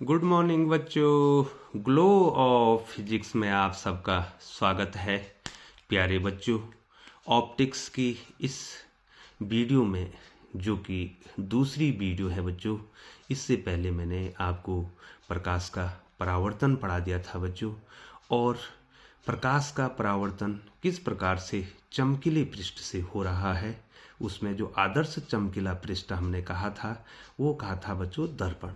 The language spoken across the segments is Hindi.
गुड मॉर्निंग बच्चों। ग्लो ऑफ फिजिक्स में आप सबका स्वागत है। प्यारे बच्चों, ऑप्टिक्स की इस वीडियो में, जो कि दूसरी वीडियो है बच्चों, इससे पहले मैंने आपको प्रकाश का परावर्तन पढ़ा दिया था बच्चों। और प्रकाश का परावर्तन किस प्रकार से चमकीले पृष्ठ से हो रहा है, उसमें जो आदर्श चमकीला पृष्ठ हमने कहा था वो कहा था बच्चों दर्पण।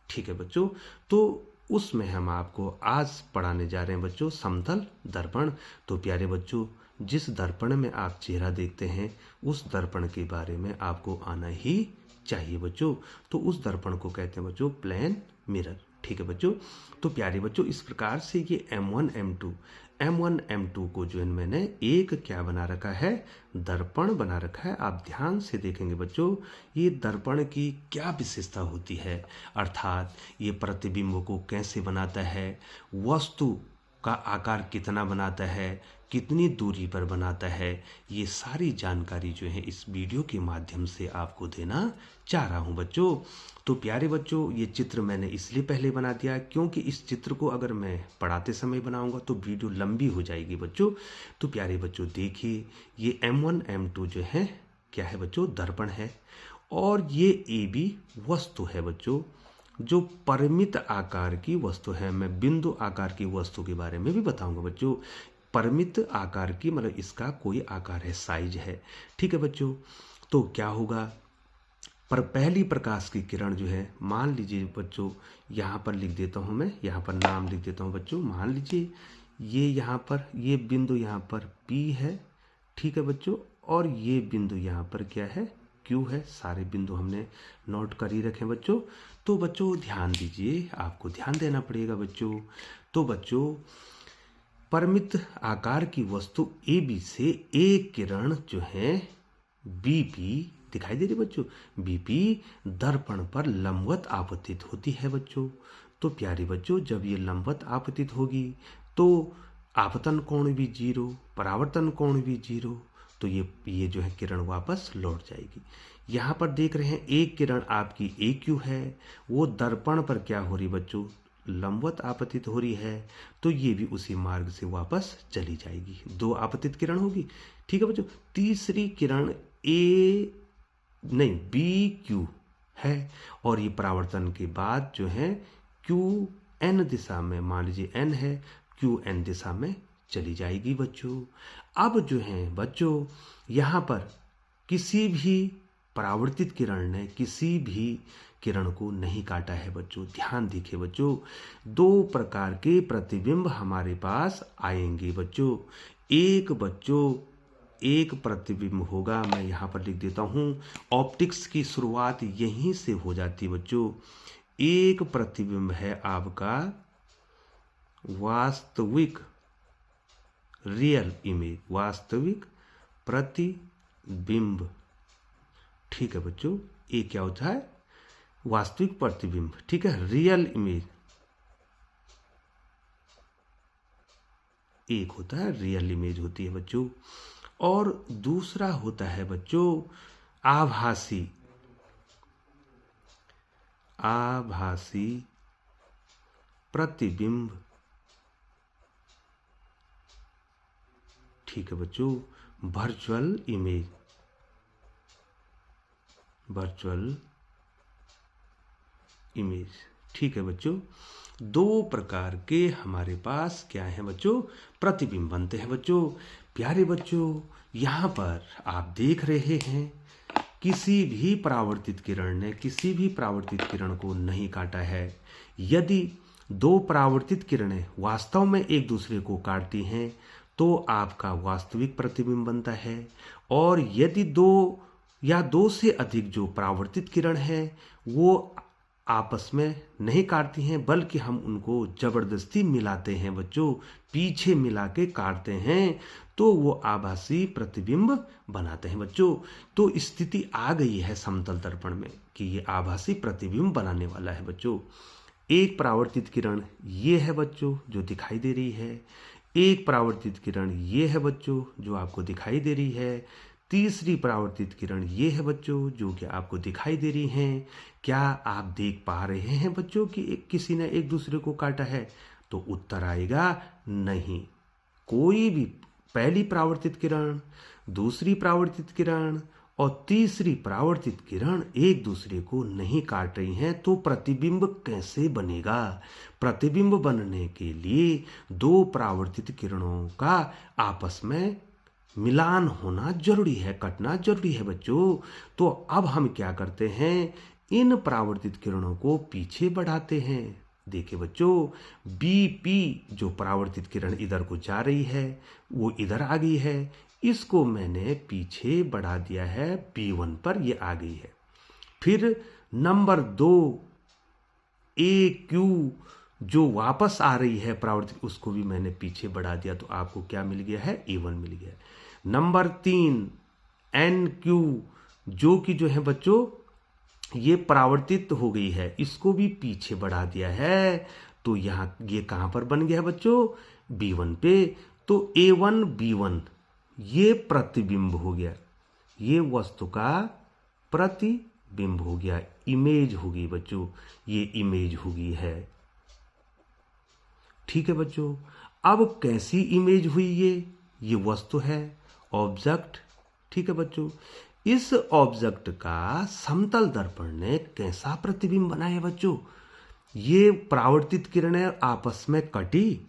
ठीक है बच्चों, तो उसमें हम आपको आज पढ़ाने जा रहे हैं बच्चों समतल दर्पण। तो प्यारे बच्चों, जिस दर्पण में आप चेहरा देखते हैं उस दर्पण के बारे में आपको आना ही चाहिए बच्चों। तो उस दर्पण को कहते हैं बच्चों प्लेन मिरर। ठीक है बच्चों, तो प्यारे बच्चों इस प्रकार से ये M1 M2 को जो है मैंने एक क्या बना रखा है, दर्पण बना रखा है। आप ध्यान से देखेंगे बच्चों, ये दर्पण की क्या विशेषता होती है, अर्थात ये प्रतिबिंब को कैसे बनाता है, वस्तु का आकार कितना बनाता है, कितनी दूरी पर बनाता है, ये सारी जानकारी जो है इस वीडियो के माध्यम से आपको देना चाह रहा हूँ बच्चों। तो प्यारे बच्चों, ये चित्र मैंने इसलिए पहले बना दिया क्योंकि इस चित्र को अगर मैं पढ़ाते समय बनाऊंगा तो वीडियो लंबी हो जाएगी बच्चों। तो प्यारे बच्चों देखिए, ये M1 M2 जो है क्या है बच्चों, दर्पण है। और ये AB वस्तु है बच्चों, जो परिमित आकार की वस्तु है। मैं बिंदु आकार की वस्तु के बारे में भी बताऊंगा बच्चों। परिमित आकार की मतलब इसका कोई आकार है, साइज है। ठीक है बच्चों, तो क्या होगा, पर पहली प्रकाश की किरण जो है, मान लीजिए बच्चों, यहाँ पर लिख देता हूँ मैं, यहाँ पर नाम लिख देता हूँ बच्चों। मान लीजिए ये यहाँ पर, ये बिंदु यहाँ पर P है। ठीक है बच्चों, और ये बिंदु यहाँ पर क्या है, Q है। सारे बिंदु हमने नोट कर ही रखे बच्चों। तो बच्चों ध्यान दीजिए, आपको ध्यान देना पड़ेगा बच्चों। तो बच्चों, परिमित आकार की वस्तु AB से एक किरण जो है BP दिखाई दे रही बच्चों, BP दर्पण पर लंबवत आपतित होती है बच्चों। तो प्यारे बच्चों, जब ये लंबवत आपतित होगी तो आपतन कोण भी 0, परावर्तन कोण भी 0। तो ये जो है किरण वापस लौट जाएगी। यहाँ पर देख रहे हैं एक किरण आपकी AQ है, वो दर्पण पर क्या हो रही बच्चों, लंबवत आपतित हो रही है। तो ये भी उसी मार्ग से वापस चली जाएगी। दो आपतित किरण होगी। ठीक है बच्चों, तीसरी किरण BQ है, और ये परावर्तन के बाद जो है QN दिशा में, मान लीजिए N है, QN दिशा में चली जाएगी बच्चों। अब जो है बच्चों, यहाँ पर किसी भी परावर्तित किरण ने किसी भी किरण को नहीं काटा है बच्चों। ध्यान देखिए बच्चों, दो प्रकार के प्रतिबिंब हमारे पास आएंगे बच्चों। एक प्रतिबिंब होगा, मैं यहाँ पर लिख देता हूँ। ऑप्टिक्स की शुरुआत यहीं से हो जाती है बच्चों। एक प्रतिबिंब है आपका वास्तविक, रियल इमेज, वास्तविक प्रतिबिंब। ठीक है बच्चों, ये क्या होता है, वास्तविक प्रतिबिंब। ठीक है, रियल इमेज एक होता है, रियल इमेज होती है बच्चों। और दूसरा होता है बच्चों आभासी प्रतिबिंब। ठीक है बच्चों, वर्चुअल इमेज। ठीक है बच्चों, दो प्रकार के हमारे पास क्या है बच्चों, प्रतिबिंब बनते हैं बच्चों। प्यारे बच्चों, यहाँ पर आप देख रहे हैं किसी भी परावर्तित किरण ने किसी भी परावर्तित किरण को नहीं काटा है। यदि दो परावर्तित किरणें वास्तव में एक दूसरे को काटती हैं तो आपका वास्तविक प्रतिबिंब बनता है। और यदि दो या दो से अधिक जो परावर्तित किरण है वो आपस में नहीं काटती हैं, बल्कि हम उनको जबरदस्ती मिलाते हैं बच्चों, पीछे मिला के काटते हैं, तो वो आभासी प्रतिबिंब बनाते हैं बच्चों। तो स्थिति आ गई है समतल दर्पण में कि ये आभासी प्रतिबिंब बनाने वाला है बच्चों। एक परावर्तित किरण ये है बच्चों जो दिखाई दे रही है, एक परावर्तित किरण ये है बच्चों जो आपको दिखाई दे रही है, तीसरी परावर्तित किरण ये है बच्चों, जो कि आपको दिखाई दे रही हैं। क्या आप देख पा रहे हैं बच्चों कि किसी ने एक दूसरे को काटा है? तो उत्तर आएगा नहीं। कोई भी पहली परावर्तित किरण, दूसरी परावर्तित किरण और तीसरी परावर्तित किरण एक दूसरे को नहीं काट रही हैं, तो प्रतिबिंब कैसे बनेगा? प्रतिबिंब बनने के लिए दो परावर्तित किरणों का आपस में मिलान होना जरूरी है, कटना जरूरी है बच्चों। तो अब हम क्या करते हैं, इन परावर्तित किरणों को पीछे बढ़ाते हैं। देखिए बच्चों, BP जो परावर्तित किरण इधर को जा रही है वो इधर आ गई है, इसको मैंने पीछे बढ़ा दिया है B1 पर, ये आ गई है। फिर नंबर 2 AQ जो वापस आ रही है परावर्तित, उसको भी मैंने पीछे बढ़ा दिया, तो आपको क्या मिल गया है? A1 मिल गया। नंबर 3 NQ जो कि जो है बच्चों ये परावर्तित हो गई है, इसको भी पीछे बढ़ा दिया है, तो यहाँ ये कहाँ पर बन गया है बच्चों? B1 पे। तो A1 B1 ये प्रतिबिंब हो गया, ये वस्तु का प्रतिबिंब हो गया, इमेज होगी बच्चों, ये इमेज होगी है। ठीक है बच्चों, अब कैसी इमेज हुई? ये वस्तु है, ऑब्जेक्ट। ठीक है बच्चों, इस ऑब्जेक्ट का समतल दर्पण ने कैसा प्रतिबिंब बनाया बच्चों? ये परावर्तित किरणें आपस में कटी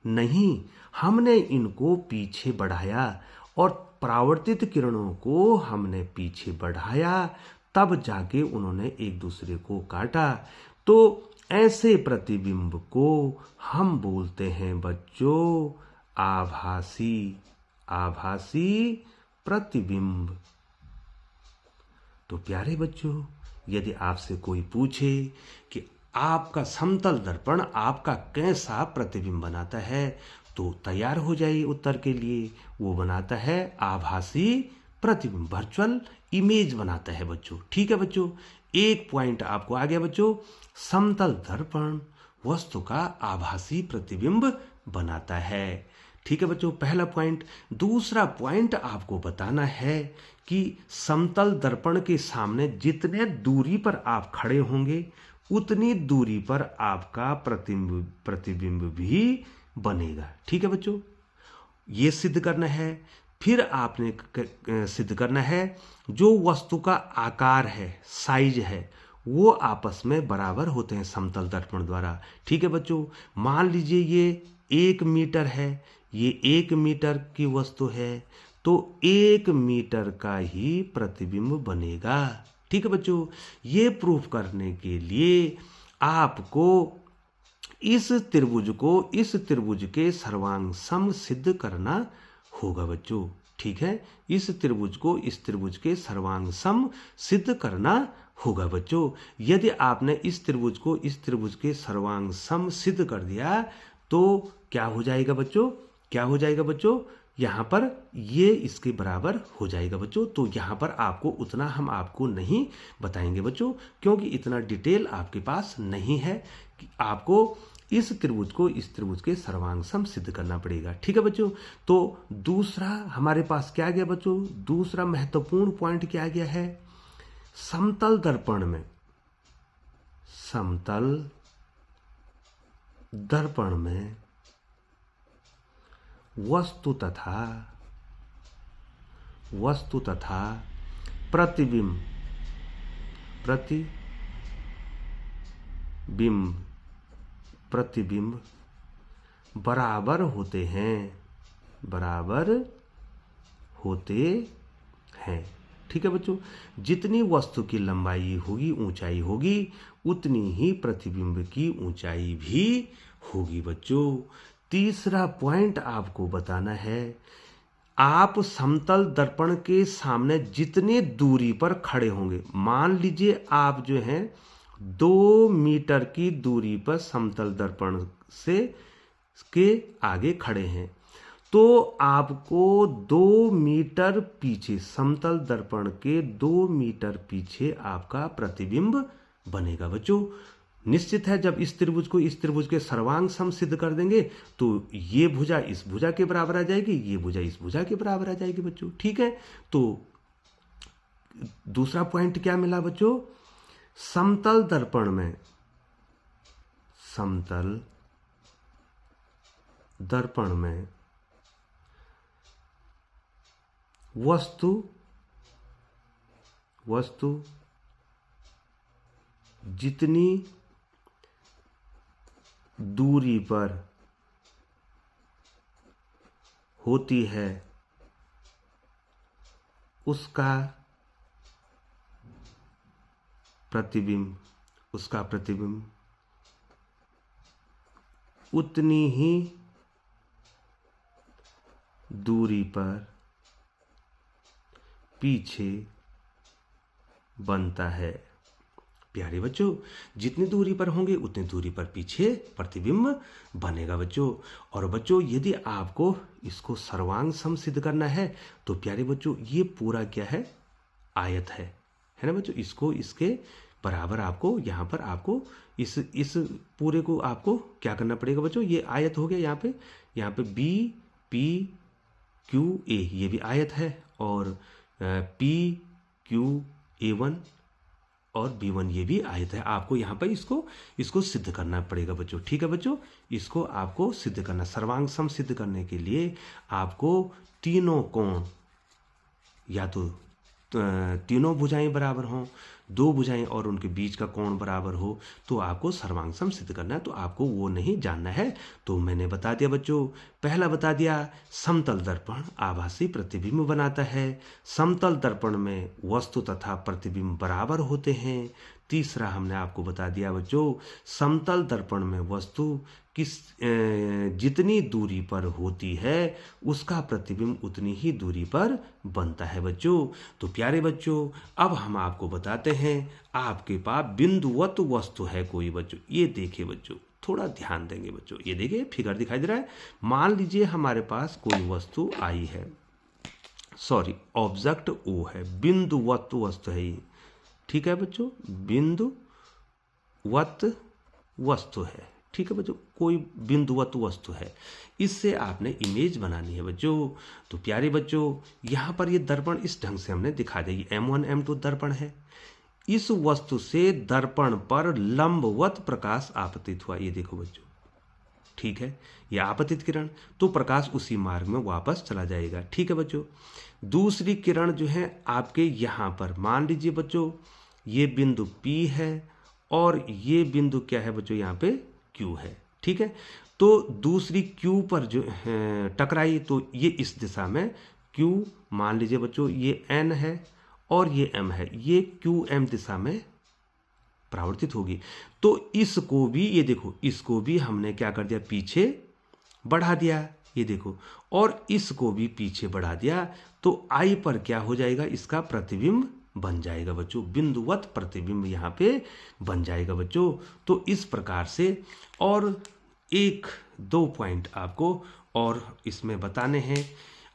नहीं, हमने इनको पीछे बढ़ाया और परावर्तित किरणों को हमने पीछे बढ़ाया, तब जाके उन्होंने एक दूसरे को काटा। तो ऐसे प्रतिबिंब को हम बोलते हैं बच्चों आभासी प्रतिबिंब। तो प्यारे बच्चों, यदि आपसे कोई पूछे कि आपका समतल दर्पण आपका कैसा प्रतिबिंब बनाता है, तो तैयार हो जाइए उत्तर के लिए। वो बनाता है आभासी प्रतिबिंब, वर्चुअल इमेज बनाता है बच्चों। ठीक है बच्चों, एक पॉइंट आपको आ गया बच्चों, समतल दर्पण वस्तु का आभासी प्रतिबिंब बनाता है। ठीक है बच्चों, पहला पॉइंट। दूसरा पॉइंट आपको बताना है कि समतल दर्पण के सामने जितने दूरी पर आप खड़े होंगे उतनी दूरी पर आपका प्रतिबिंब भी बनेगा। ठीक है बच्चों, ये सिद्ध करना है। फिर आपने सिद्ध करना है जो वस्तु का आकार है, साइज है, वो आपस में बराबर होते हैं समतल दर्पण द्वारा। ठीक है बच्चों, मान लीजिए ये 1 मीटर है, ये 1 मीटर की वस्तु है, तो 1 मीटर का ही प्रतिबिंब बनेगा। ठीक है बच्चों, ये प्रूफ करने के लिए आपको इस त्रिभुज को इस त्रिभुज के सर्वांग सम सिद्ध करना होगा बच्चों। ठीक है, इस त्रिभुज को इस त्रिभुज के सर्वांग सम सिद्ध करना होगा बच्चों। यदि आपने इस त्रिभुज को इस त्रिभुज के सर्वांग सम सिद्ध कर दिया तो क्या हो जाएगा बच्चों? क्या हो जाएगा बच्चों? यहाँ पर ये इसके बराबर हो जाएगा बच्चों। तो यहाँ पर आपको उतना हम आपको नहीं बताएंगे बच्चों, क्योंकि इतना डिटेल आपके पास नहीं है कि आपको इस त्रिभुज को इस त्रिभुज के सर्वांग सम सिद्ध करना पड़ेगा। ठीक है बच्चों, तो दूसरा हमारे पास क्या गया बच्चों? दूसरा महत्वपूर्ण पॉइंट क्या गया है? समतल दर्पण में वस्तु तथा प्रतिबिंब बराबर होते हैं। ठीक है बच्चों, जितनी वस्तु की लंबाई होगी, ऊंचाई होगी, उतनी ही प्रतिबिंब की ऊंचाई भी होगी बच्चों। तीसरा पॉइंट आपको बताना है, आप समतल दर्पण के सामने जितने दूरी पर खड़े होंगे, मान लीजिए आप जो हैं 2 मीटर की दूरी पर समतल दर्पण से के आगे खड़े हैं, तो आपको 2 मीटर पीछे, समतल दर्पण के 2 मीटर पीछे आपका प्रतिबिंब बनेगा बच्चों। निश्चित है जब इस त्रिभुज को इस त्रिभुज के सर्वांग सम सिद्ध कर देंगे तो ये भुजा इस भुजा के बराबर आ जाएगी, ये भुजा इस भुजा के बराबर आ जाएगी बच्चों। ठीक है, तो दूसरा पॉइंट क्या मिला बच्चों, समतल दर्पण में, समतल दर्पण में वस्तु जितनी दूरी पर होती है उसका प्रतिबिंब उतनी ही दूरी पर पीछे बनता है। प्यारे बच्चों, जितनी दूरी पर होंगे उतनी दूरी पर पीछे प्रतिबिंब बनेगा बच्चों। और बच्चों यदि आपको इसको सर्वांग सम सिद्ध करना है तो प्यारे बच्चों ये पूरा क्या है, आयत है ना बच्चों। इसको इसके बराबर आपको यहाँ पर आपको इस पूरे को आपको क्या करना पड़ेगा बच्चों, ये आयत हो गया। यहाँ पे बी पी क्यू ए ये भी आयत है, और पी क्यू A1 और B1 ये भी आयत है। आपको यहाँ पर इसको सिद्ध करना पड़ेगा बच्चों। ठीक है बच्चों, इसको आपको सिद्ध करना, सर्वांग सम सिद्ध करने के लिए आपको तीनों कोण, या तो तीनों भुजाएं बराबर हों, दो भुजाएं और उनके बीच का कोण बराबर हो, तो आपको सर्वांग सम सिद्ध करना है। तो आपको वो नहीं जानना है तो मैंने बता दिया बच्चों। पहला बता दिया, समतल दर्पण आभासी प्रतिबिंब बनाता है। समतल दर्पण में वस्तु तथा प्रतिबिंब बराबर होते हैं। तीसरा हमने आपको बता दिया बच्चों, समतल दर्पण में वस्तु जितनी दूरी पर होती है उसका प्रतिबिंब उतनी ही दूरी पर बनता है बच्चों। तो प्यारे बच्चों अब हम आपको बताते हैं, आपके पास बिंदुवत वस्तु है कोई बच्चों। ये देखिए बच्चों, थोड़ा ध्यान देंगे बच्चों, ये देखिए फिगर दिखाई दे रहा है। मान लीजिए हमारे पास कोई वस्तु आई है, सॉरी ऑब्जेक्ट ओ है, बिंदुवत वस्तु है ये। ठीक है बच्चों, बिंदुवत वस्तु है। ठीक है बच्चों, कोई बिंदुवत वस्तु है, इससे आपने इमेज बनानी है बच्चों। तो प्यारे बच्चों यहाँ पर ये दर्पण इस ढंग से हमने दिखा दिया, ये M1 M2 दर्पण है। इस वस्तु से दर्पण पर लंबवत प्रकाश आपतित हुआ, ये देखो बच्चों। ठीक है, ये आपतित किरण, तो प्रकाश उसी मार्ग में वापस चला जाएगा। ठीक है बच्चों, दूसरी किरण जो है आपके यहाँ पर, मान लीजिए बच्चों ये बिंदु P है और ये बिंदु क्या है बच्चों, यहाँ पे Q है। ठीक है, तो दूसरी Q पर जो टकराई तो ये इस दिशा में Q, मान लीजिए बच्चों ये N है और ये M है, ये QM दिशा में परावर्तित होगी। तो इसको भी, ये देखो इसको भी हमने क्या कर दिया, पीछे बढ़ा दिया, ये देखो, और इसको भी पीछे बढ़ा दिया। तो I पर क्या हो जाएगा, इसका प्रतिबिंब बन जाएगा बच्चों, बिंदुवत प्रतिबिंब यहाँ पे बन जाएगा बच्चों। तो इस प्रकार से, और एक दो पॉइंट आपको और इसमें बताने हैं।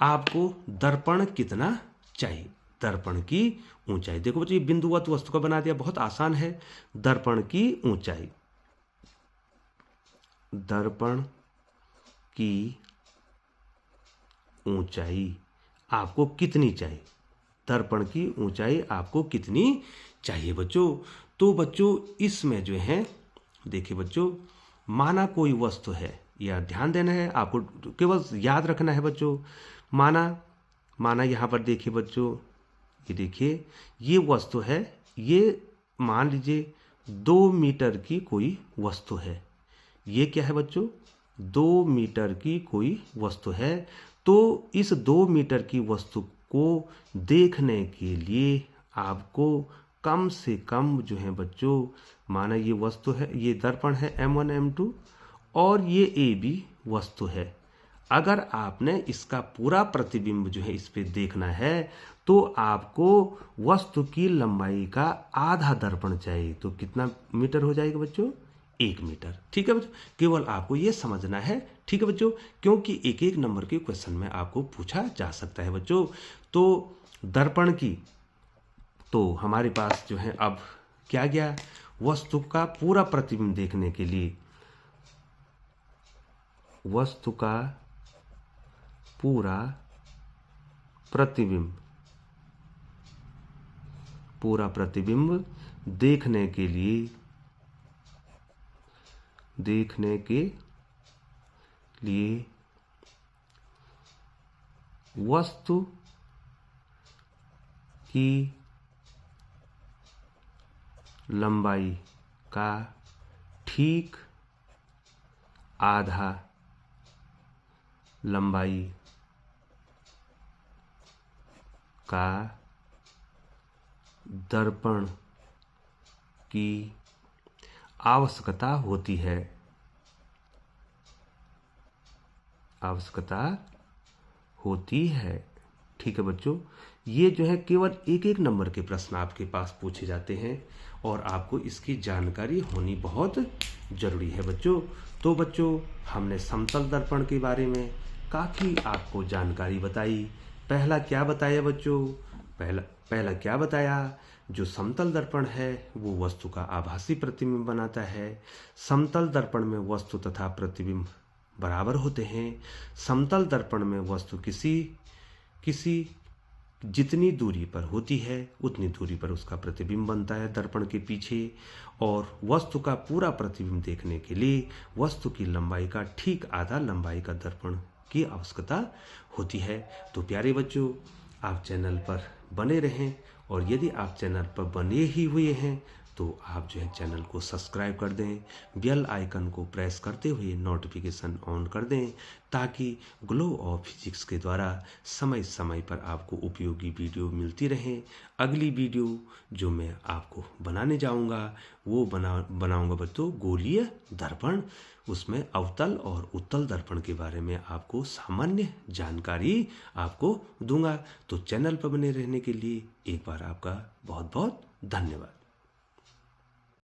आपको दर्पण कितना चाहिए, दर्पण की ऊंचाई। देखो बच्चों ये बिंदुवत वस्तु का बना दिया, बहुत आसान है। दर्पण की ऊंचाई, दर्पण की ऊंचाई आपको कितनी चाहिए, दर्पण की ऊंचाई आपको कितनी चाहिए बच्चों। तो बच्चों इसमें जो है, देखिए बच्चों, माना कोई वस्तु है, यह ध्यान देना है आपको, केवल याद रखना है बच्चों। माना यहाँ पर देखिए बच्चों, ये देखिए ये वस्तु है, ये मान लीजिए 2 मीटर की कोई वस्तु है। ये क्या है बच्चों, 2 मीटर की कोई वस्तु है। तो इस 2 मीटर की वस्तु को देखने के लिए आपको कम से कम जो है बच्चों, माना ये वस्तु है, ये दर्पण है M1 M2 और ये AB वस्तु है। अगर आपने इसका पूरा प्रतिबिंब जो है इस पे देखना है तो आपको वस्तु की लंबाई का आधा दर्पण चाहिए। तो कितना मीटर हो जाएगा बच्चों, 1 मीटर। ठीक है बच्चों, केवल आपको ये समझना है। ठीक है बच्चों, क्योंकि एक एक नंबर के क्वेश्चन में आपको पूछा जा सकता है बच्चों। तो दर्पण की, तो हमारे पास जो है अब क्या गया, वस्तु का पूरा प्रतिबिंब देखने के लिए, वस्तु का पूरा प्रतिबिंब देखने के लिए वस्तु की लंबाई का ठीक आधा लंबाई का दर्पण की आवश्यकता होती है। ठीक है बच्चों, ये जो है केवल एक एक नंबर के प्रश्न आपके पास पूछे जाते हैं और आपको इसकी जानकारी होनी बहुत जरूरी है बच्चों। तो बच्चों, हमने समतल दर्पण के बारे में काफ़ी आपको जानकारी बताई। पहला क्या बताया बच्चों? पहला क्या बताया? जो समतल दर्पण है वो वस्तु का आभासी प्रतिबिंब बनाता है। समतल दर्पण में वस्तु तथा प्रतिबिंब बराबर होते हैं। समतल दर्पण में वस्तु किसी जितनी दूरी पर होती है उतनी दूरी पर उसका प्रतिबिंब बनता है दर्पण के पीछे, और वस्तु का पूरा प्रतिबिंब देखने के लिए वस्तु की लंबाई का ठीक आधा लंबाई का दर्पण की आवश्यकता होती है। तो प्यारे बच्चों, आप चैनल पर बने रहें, और यदि आप चैनल पर बने ही हुए हैं तो आप जो है चैनल को सब्सक्राइब कर दें, बेल आइकन को प्रेस करते हुए नोटिफिकेशन ऑन कर दें, ताकि ग्लो ऑफ फिजिक्स के द्वारा समय समय पर आपको उपयोगी वीडियो मिलती रहे। अगली वीडियो जो मैं आपको बनाने जाऊंगा वो बनाऊंगा बच्चों गोलीय दर्पण। उसमें अवतल और उत्तल दर्पण के बारे में आपको सामान्य जानकारी आपको दूंगा। तो चैनल पर बने रहने के लिए एक बार आपका बहुत बहुत धन्यवाद।